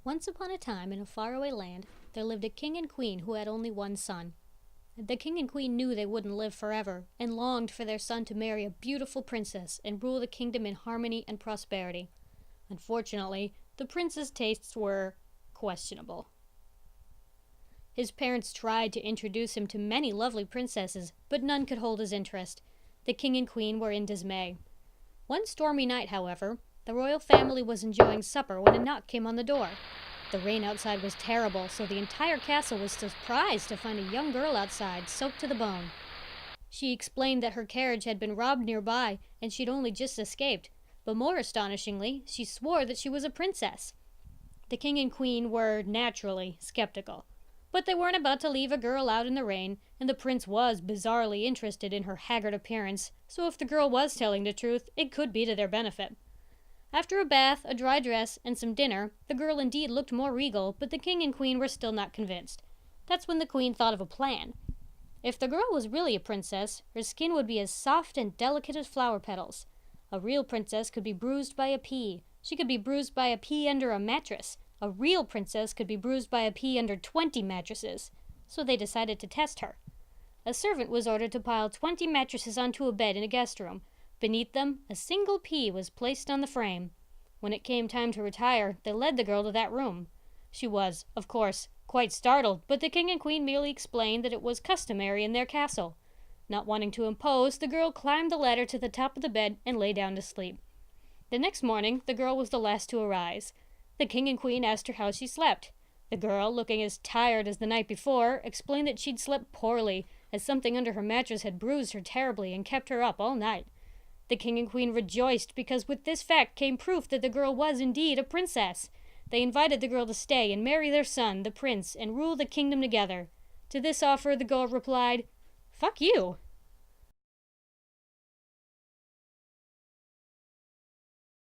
Once upon a time, in a faraway land, there lived a king and queen who had only one son. The king and queen knew they wouldn't live forever, and longed for their son to marry a beautiful princess and rule the kingdom in harmony and prosperity. Unfortunately, the prince's tastes were questionable. His parents tried to introduce him to many lovely princesses, but none could hold his interest. The king and queen were in dismay. One stormy night, however, the royal family was enjoying supper when a knock came on the door. The rain outside was terrible, so the entire castle was surprised to find a young girl outside, soaked to the bone. She explained that her carriage had been robbed nearby, and she'd only just escaped. But more astonishingly, she swore that she was a princess. The king and queen were, naturally, skeptical. But they weren't about to leave a girl out in the rain, and the prince was bizarrely interested in her haggard appearance, so if the girl was telling the truth, it could be to their benefit. After a bath, a dry dress, and some dinner, the girl indeed looked more regal, but the king and queen were still not convinced. That's when the queen thought of a plan. If the girl was really a princess, her skin would be as soft and delicate as flower petals. A real princess could be bruised by a pea. She could be bruised by a pea under a mattress. A real princess could be bruised by a pea under 20 mattresses. So they decided to test her. A servant was ordered to pile 20 mattresses onto a bed in a guest room. Beneath them, a single pea was placed on the frame. When it came time to retire, they led the girl to that room. She was, of course, quite startled, but the king and queen merely explained that it was customary in their castle. Not wanting to impose, the girl climbed the ladder to the top of the bed and lay down to sleep. The next morning, the girl was the last to arise. The king and queen asked her how she slept. The girl, looking as tired as the night before, explained that she'd slept poorly, as something under her mattress had bruised her terribly and kept her up all night. The king and queen rejoiced because with this fact came proof that the girl was indeed a princess. They invited the girl to stay and marry their son, the prince, and rule the kingdom together. To this offer, the girl replied, "Fuck you."